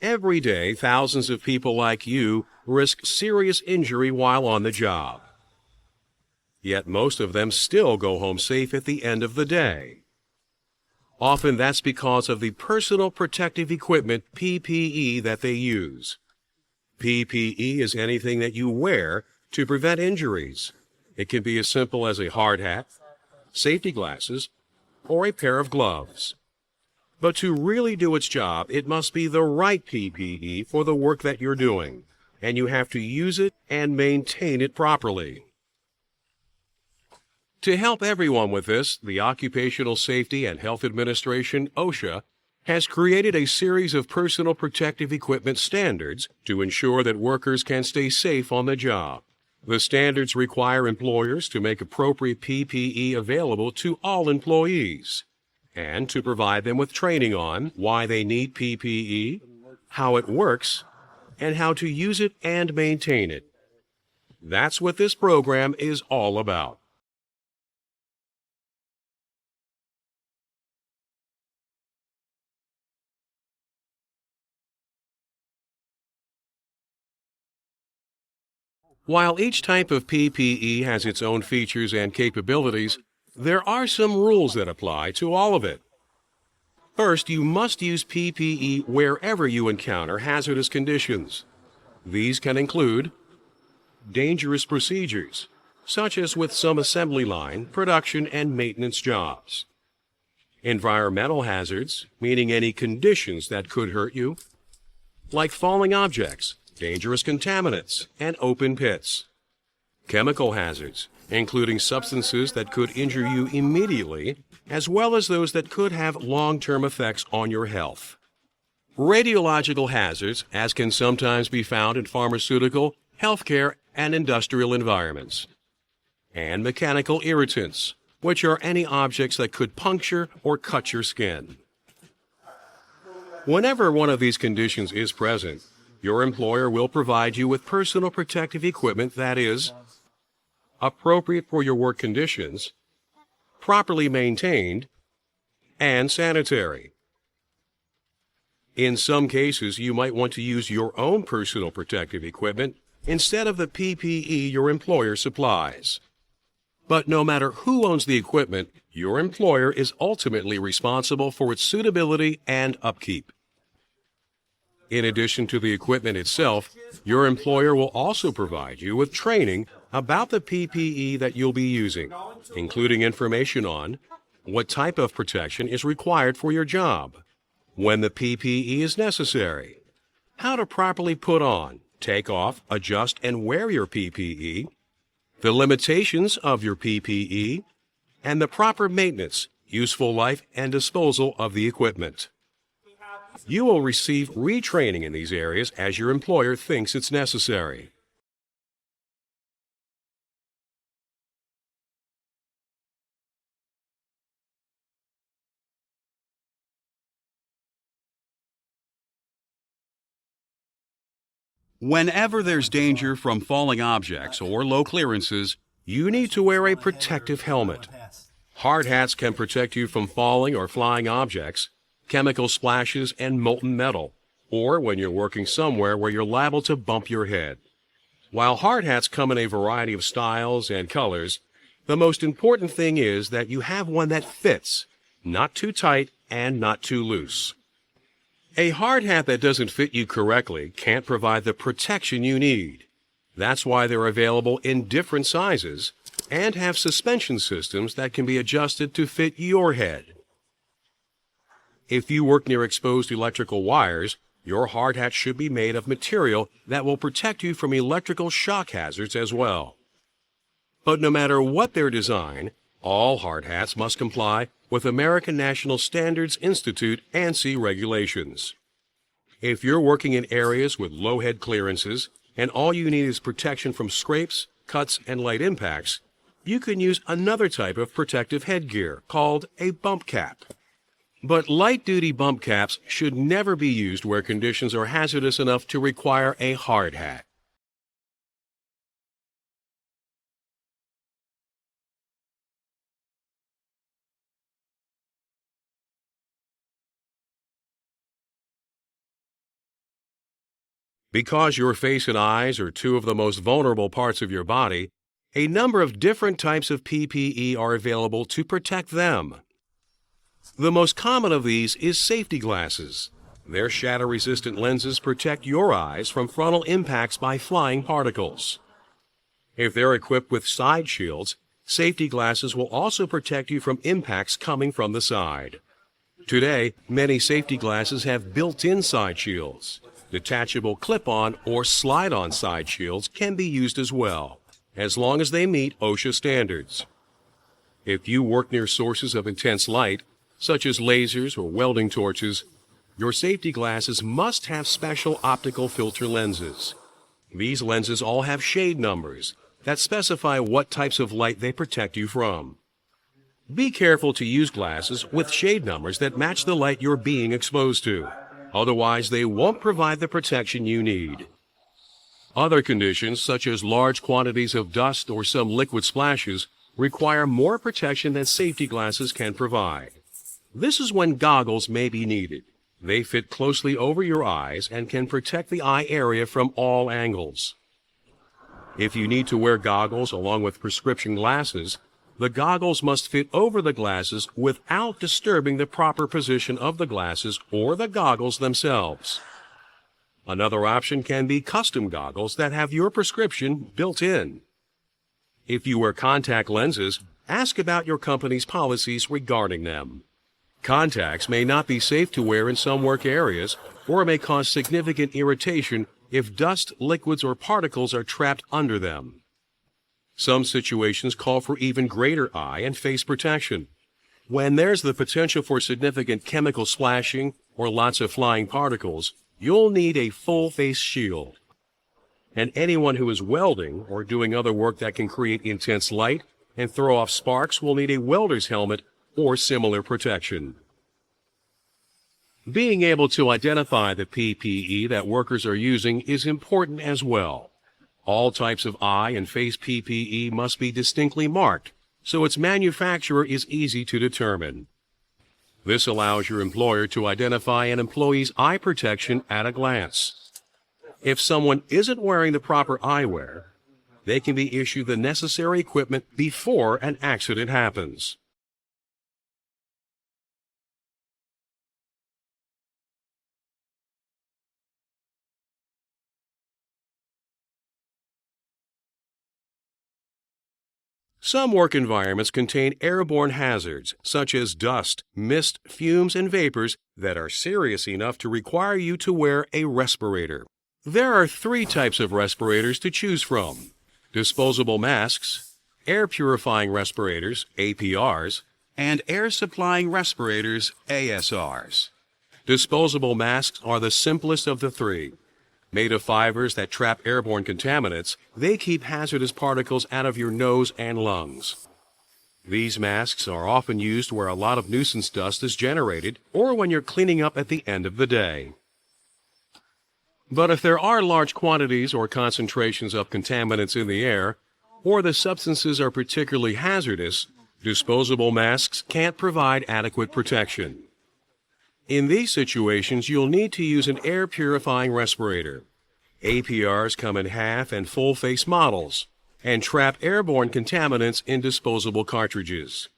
Every day, thousands of people like you risk serious injury while on the job. Yet most of them still go home safe at the end of the day. Often that's because of the personal protective equipment, PPE, that they use. PPE is anything that you wear to prevent injuries. It can be as simple as a hard hat, safety glasses, or a pair of gloves. But to really do its job, it must be the right PPE for the work that you're doing, and you have to use it and maintain it properly. To help everyone with this, the Occupational Safety and Health Administration, OSHA, has created a series of personal protective equipment standards to ensure that workers can stay safe on the job. The standards require employers to make appropriate PPE available to all employees and to provide them with training on why they need PPE, how it works, and how to use it and maintain it. That's what this program is all about. While each type of PPE has its own features and capabilities, there are some rules that apply to all of it. First, you must use PPE wherever you encounter hazardous conditions. These can include dangerous procedures, such as with some assembly line, production, and maintenance jobs. Environmental hazards, meaning any conditions that could hurt you, like falling objects, dangerous contaminants, and open pits. Chemical hazards, including substances that could injure you immediately, as well as those that could have long-term effects on your health. Radiological hazards, as can sometimes be found in pharmaceutical, healthcare, and industrial environments. And mechanical irritants, which are any objects that could puncture or cut your skin. Whenever one of these conditions is present, your employer will provide you with personal protective equipment that is appropriate for your work conditions, properly maintained, and sanitary. In some cases, you might want to use your own personal protective equipment instead of the PPE your employer supplies. But no matter who owns the equipment, your employer is ultimately responsible for its suitability and upkeep. In addition to the equipment itself, your employer will also provide you with training about the PPE that you'll be using, including information on what type of protection is required for your job, when the PPE is necessary, how to properly put on, take off, adjust, and wear your PPE, the limitations of your PPE, and the proper maintenance, useful life, and disposal of the equipment. You will receive retraining in these areas as your employer thinks it's necessary. Whenever there's danger from falling objects or low clearances, you need to wear a protective helmet. Hard hats can protect you from falling or flying objects, chemical splashes, and molten metal, or when you're working somewhere where you're liable to bump your head. While hard hats come in a variety of styles and colors, the most important thing is that you have one that fits, not too tight and not too loose. A hard hat that doesn't fit you correctly can't provide the protection you need. That's why they're available in different sizes and have suspension systems that can be adjusted to fit your head. If you work near exposed electrical wires, your hard hat should be made of material that will protect you from electrical shock hazards as well. But no matter what their design, all hard hats must comply with American National Standards Institute ANSI regulations. If you're working in areas with low head clearances and all you need is protection from scrapes, cuts, and light impacts, you can use another type of protective headgear called a bump cap. But light-duty bump caps should never be used where conditions are hazardous enough to require a hard hat. Because your face and eyes are two of the most vulnerable parts of your body, a number of different types of PPE are available to protect them. The most common of these is safety glasses. Their shatter-resistant lenses protect your eyes from frontal impacts by flying particles. If they're equipped with side shields, safety glasses will also protect you from impacts coming from the side. Today, many safety glasses have built-in side shields. Detachable clip-on or slide-on side shields can be used as well, as long as they meet OSHA standards. If you work near sources of intense light, such as lasers or welding torches, your safety glasses must have special optical filter lenses. These lenses all have shade numbers that specify what types of light they protect you from. Be careful to use glasses with shade numbers that match the light you're being exposed to. Otherwise, they won't provide the protection you need. Other conditions, such as large quantities of dust or some liquid splashes, require more protection than safety glasses can provide. This is when goggles may be needed. They fit closely over your eyes and can protect the eye area from all angles. If you need to wear goggles along with prescription glasses, the goggles must fit over the glasses without disturbing the proper position of the glasses or the goggles themselves. Another option can be custom goggles that have your prescription built in. If you wear contact lenses, ask about your company's policies regarding them. Contacts may not be safe to wear in some work areas or may cause significant irritation if dust, liquids, or particles are trapped under them. Some situations call for even greater eye and face protection. When there's the potential for significant chemical splashing or lots of flying particles, you'll need a full face shield. And anyone who is welding or doing other work that can create intense light and throw off sparks will need a welder's helmet or similar protection. Being able to identify the PPE that workers are using is important as well. All types of eye and face PPE must be distinctly marked, so its manufacturer is easy to determine. This allows your employer to identify an employee's eye protection at a glance. If someone isn't wearing the proper eyewear, they can be issued the necessary equipment before an accident happens. Some work environments contain airborne hazards, such as dust, mist, fumes, and vapors that are serious enough to require you to wear a respirator. There are 3 types of respirators to choose from: disposable masks, air-purifying respirators, APRs, and air-supplying respirators, ASRs. Disposable masks are the simplest of the 3. Made of fibers that trap airborne contaminants, they keep hazardous particles out of your nose and lungs. These masks are often used where a lot of nuisance dust is generated or when you're cleaning up at the end of the day. But if there are large quantities or concentrations of contaminants in the air, or the substances are particularly hazardous, disposable masks can't provide adequate protection. In these situations, you'll need to use an air-purifying respirator. APRs come in half and full-face models and trap airborne contaminants in disposable cartridges.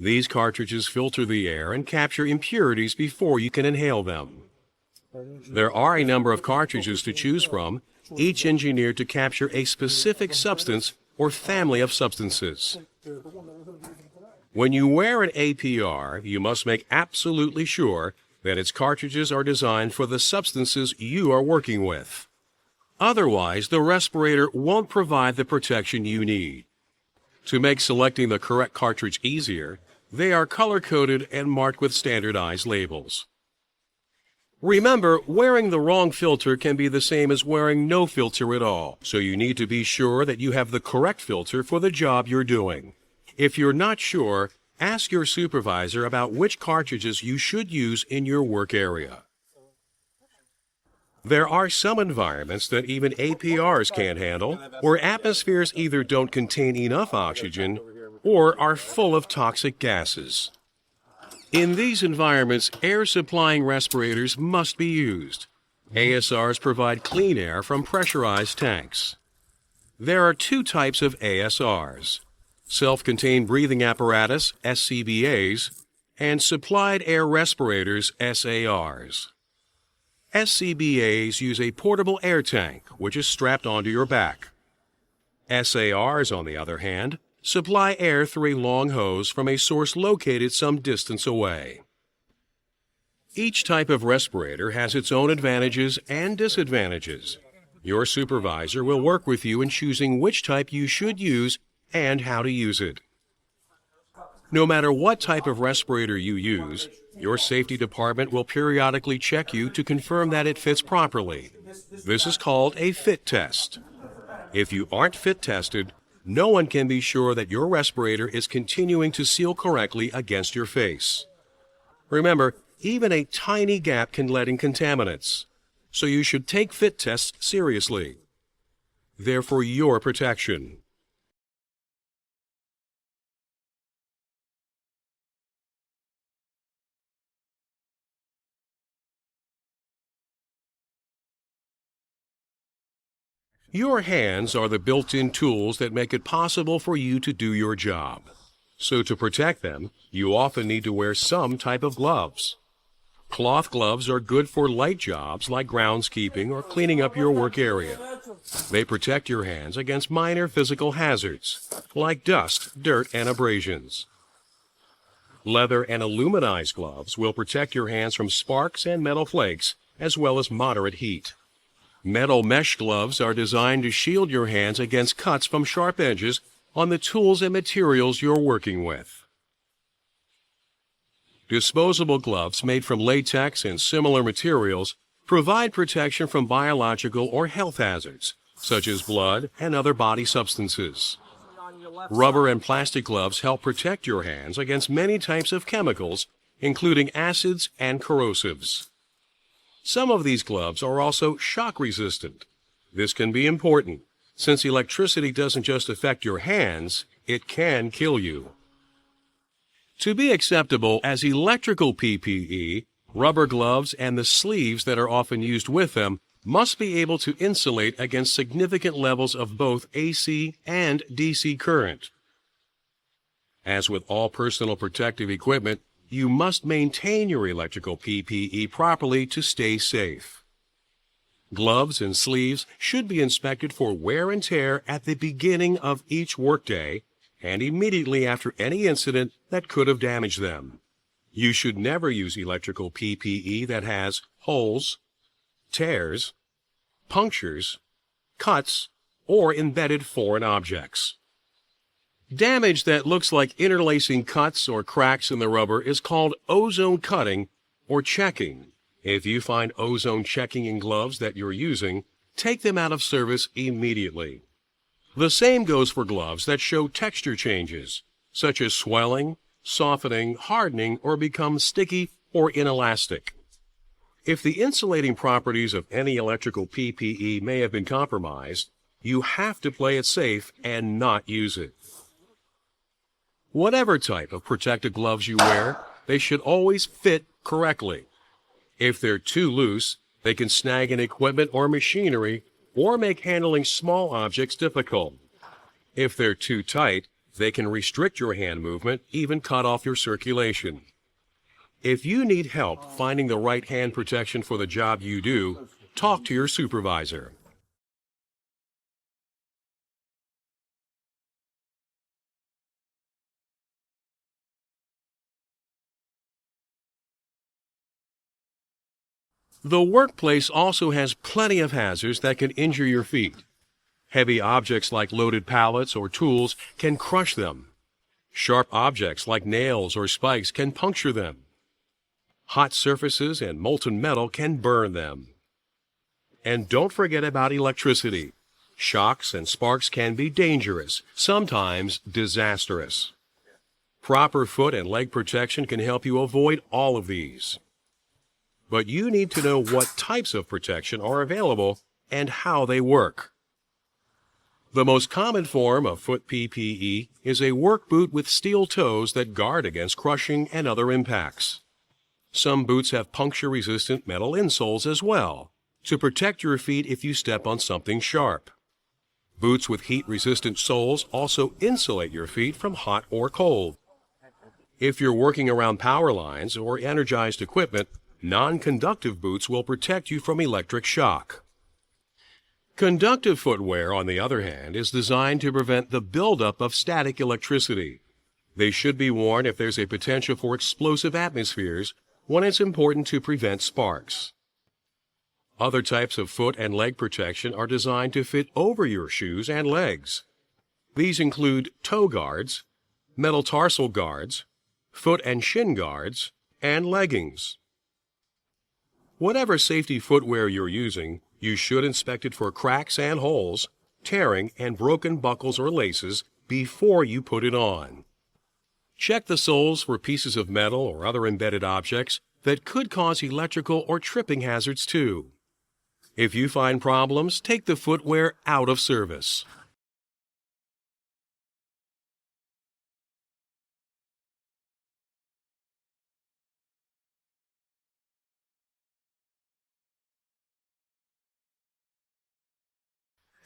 These cartridges filter the air and capture impurities before you can inhale them. There are a number of cartridges to choose from, each engineered to capture a specific substance or family of substances. When you wear an APR, you must make absolutely sure that its cartridges are designed for the substances you are working with. Otherwise, the respirator won't provide the protection you need. To make selecting the correct cartridge easier, they are color-coded and marked with standardized labels. Remember, wearing the wrong filter can be the same as wearing no filter at all, so you need to be sure that you have the correct filter for the job you're doing. If you're not sure, ask your supervisor about which cartridges you should use in your work area. There are some environments that even APRs can't handle, where atmospheres either don't contain enough oxygen or are full of toxic gases. In these environments, air-supplying respirators must be used. ASRs provide clean air from pressurized tanks. There are two types of ASRs: self-contained breathing apparatus, SCBAs, and supplied air respirators, SARs. SCBAs use a portable air tank, which is strapped onto your back. SARs, on the other hand, supply air through a long hose from a source located some distance away. Each type of respirator has its own advantages and disadvantages. Your supervisor will work with you in choosing which type you should use and how to use it. No matter what type of respirator you use, your safety department will periodically check you to confirm that it fits properly. This is called a fit test. If you aren't fit tested, no one can be sure that your respirator is continuing to seal correctly against your face. Remember, even a tiny gap can let in contaminants, so you should take fit tests seriously. They're for your protection. Your hands are the built-in tools that make it possible for you to do your job. So to protect them, you often need to wear some type of gloves. Cloth gloves are good for light jobs like groundskeeping or cleaning up your work area. They protect your hands against minor physical hazards like dust, dirt, and abrasions. Leather and aluminized gloves will protect your hands from sparks and metal flakes, as well as moderate heat. Metal mesh gloves are designed to shield your hands against cuts from sharp edges on the tools and materials you're working with. Disposable gloves made from latex and similar materials provide protection from biological or health hazards, such as blood and other body substances. Rubber and plastic gloves help protect your hands against many types of chemicals, including acids and corrosives. Some of these gloves are also shock resistant. This can be important, since electricity doesn't just affect your hands, it can kill you. To be acceptable as electrical PPE, rubber gloves and the sleeves that are often used with them must be able to insulate against significant levels of both AC and DC current. As with all personal protective equipment, you must maintain your electrical PPE properly to stay safe. Gloves and sleeves should be inspected for wear and tear at the beginning of each workday and immediately after any incident that could have damaged them. You should never use electrical PPE that has holes, tears, punctures, cuts, or embedded foreign objects. Damage that looks like interlacing cuts or cracks in the rubber is called ozone cutting or checking. If you find ozone checking in gloves that you're using, take them out of service immediately. The same goes for gloves that show texture changes, such as swelling, softening, hardening, or become sticky or inelastic. If the insulating properties of any electrical PPE may have been compromised, you have to play it safe and not use it. Whatever type of protective gloves you wear, they should always fit correctly. If they're too loose, they can snag in equipment or machinery or make handling small objects difficult. If they're too tight, they can restrict your hand movement, even cut off your circulation. If you need help finding the right hand protection for the job you do, talk to your supervisor. The workplace also has plenty of hazards that can injure your feet. Heavy objects like loaded pallets or tools can crush them. Sharp objects like nails or spikes can puncture them. Hot surfaces and molten metal can burn them. And don't forget about electricity. Shocks and sparks can be dangerous, sometimes disastrous. Proper foot and leg protection can help you avoid all of these. But you need to know what types of protection are available and how they work. The most common form of foot PPE is a work boot with steel toes that guard against crushing and other impacts. Some boots have puncture-resistant metal insoles as well. to protect your feet if you step on something sharp. Boots with heat-resistant soles also insulate your feet from hot or cold. If you're working around power lines or energized equipment, non-conductive boots will protect you from electric shock. Conductive footwear, on the other hand, is designed to prevent the buildup of static electricity. They should be worn if there's a potential for explosive atmospheres, when it's important to prevent sparks. Other types of foot and leg protection are designed to fit over your shoes and legs. These include toe guards, metatarsal guards, foot and shin guards, and leggings. Whatever safety footwear you're using, you should inspect it for cracks and holes, tearing and broken buckles or laces before you put it on. Check the soles for pieces of metal or other embedded objects that could cause electrical or tripping hazards too. If you find problems, take the footwear out of service.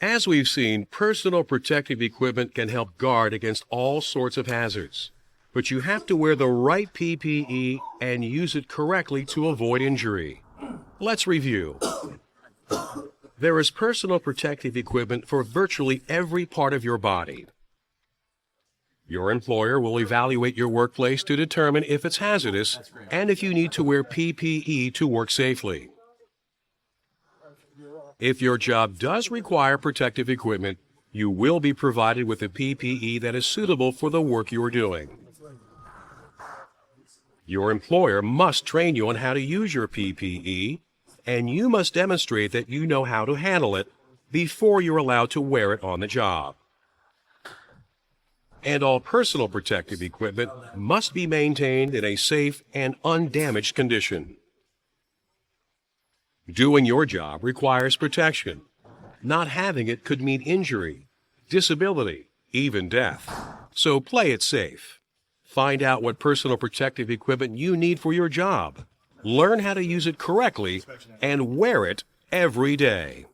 As we've seen, personal protective equipment can help guard against all sorts of hazards. But you have to wear the right PPE and use it correctly to avoid injury. Let's review. There is personal protective equipment for virtually every part of your body. Your employer will evaluate your workplace to determine if it's hazardous and if you need to wear PPE to work safely. If your job does require protective equipment, you will be provided with a PPE that is suitable for the work you are doing. Your employer must train you on how to use your PPE, and you must demonstrate that you know how to handle it before you're allowed to wear it on the job. And all personal protective equipment must be maintained in a safe and undamaged condition. Doing your job requires protection. Not having it could mean injury, disability, even death. So play it safe. Find out what personal protective equipment you need for your job. Learn how to use it correctly and wear it every day.